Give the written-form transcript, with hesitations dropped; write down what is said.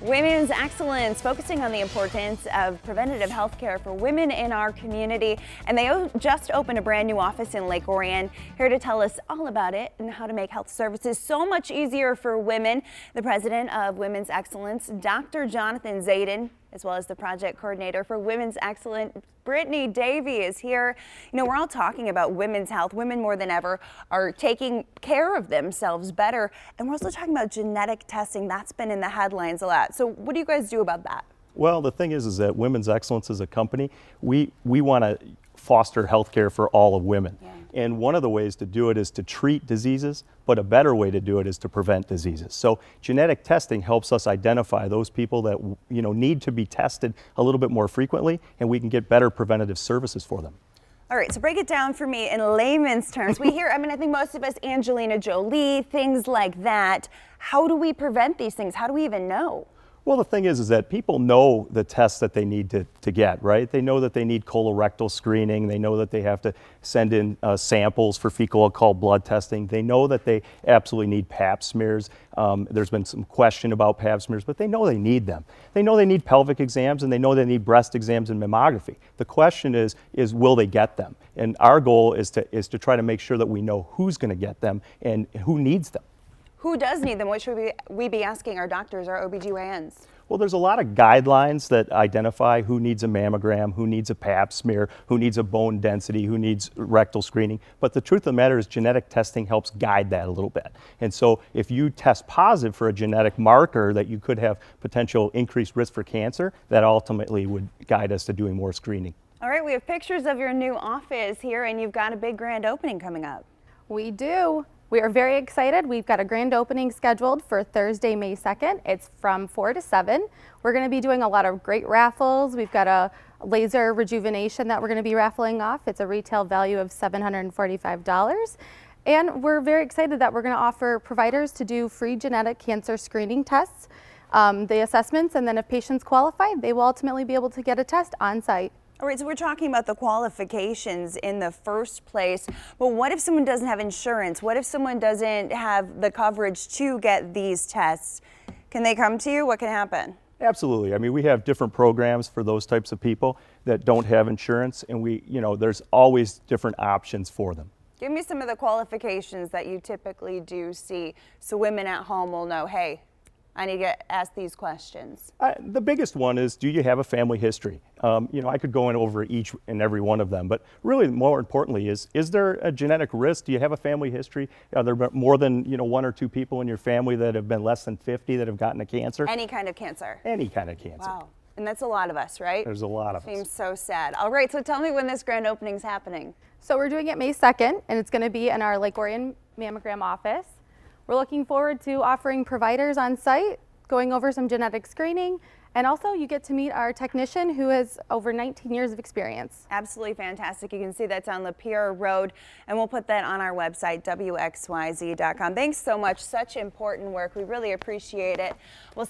Women's Excellence, focusing on the importance of preventative health care for women in our community. And they just opened a brand new office in Lake Orion. Here to tell us all about it and how to make health services so much easier for women, the president of Women's Excellence, Dr. Jonathan Zayden, as well as the project coordinator for Women's Excellence, Brittany Davey, is here. You know, we're all talking about women's health. Women more than ever are taking care of themselves better. And we're also talking about genetic testing. That's been in the headlines a lot. So what do you guys do about that? Well, the thing is that Women's Excellence as a company, we want to foster healthcare for all of women. Yeah. And one of the ways to do it is to treat diseases, but a better way to do it is to prevent diseases. So genetic testing helps us identify those people that need to be tested a little bit more frequently, and we can get better preventative services for them. All right, so break it down for me in layman's terms. We hear, I think most of us, Angelina Jolie, things like that. How do we prevent these things? How do we even know? Well, the thing is that people know the tests that they need to get, right? They know that they need colorectal screening. They know that they have to send in samples for fecal occult blood testing. They know that they absolutely need Pap smears. There's been some question about Pap smears, but they know they need them. They know they need pelvic exams, and they know they need breast exams and mammography. The question is will they get them? And our goal is to try to make sure that we know who's going to get them and who needs them. Who does need them? What should we be asking our doctors, our OBGYNs? Well, there's a lot of guidelines that identify who needs a mammogram, who needs a Pap smear, who needs a bone density, who needs rectal screening. But the truth of the matter is genetic testing helps guide that a little bit. And so if you test positive for a genetic marker that you could have potential increased risk for cancer, that ultimately would guide us to doing more screening. All right, we have pictures of your new office here, and you've got a big grand opening coming up. We do. We are very excited. We've got a grand opening scheduled for Thursday, May 2nd. It's from 4 to 7. We're going to be doing a lot of great raffles. We've got a laser rejuvenation that we're going to be raffling off. It's a retail value of $745. And we're very excited that we're going to offer providers to do free genetic cancer screening tests, the assessments, and then if patients qualify, they will ultimately be able to get a test on site. All right, so we're talking about the qualifications in the first place, but what if someone doesn't have insurance? What if someone doesn't have the coverage to get these tests? Can they come to you? What can happen? Absolutely. We have different programs for those types of people that don't have insurance, and there's always different options for them. Give me some of the qualifications that you typically do see so women at home will know, hey, I need to get asked these questions. The biggest one is, do you have a family history? I could go in over each and every one of them, but really more importantly is there a genetic risk? Do you have a family history? Are there more than one or two people in your family that have been less than 50 that have gotten a cancer? Any kind of cancer? Any kind of cancer. Wow. And that's a lot of us, right? There's a lot of us. Seems so sad. All right, so tell me when this grand opening is happening. So we're doing it May 2nd, and it's going to be in our Lake Orion mammogram office. We're looking forward to offering providers on site, going over some genetic screening, and also you get to meet our technician who has over 19 years of experience. Absolutely fantastic. You can see that's on Lapeer Road, and we'll put that on our website, WXYZ.com. Thanks so much. Such important work. We really appreciate it. We'll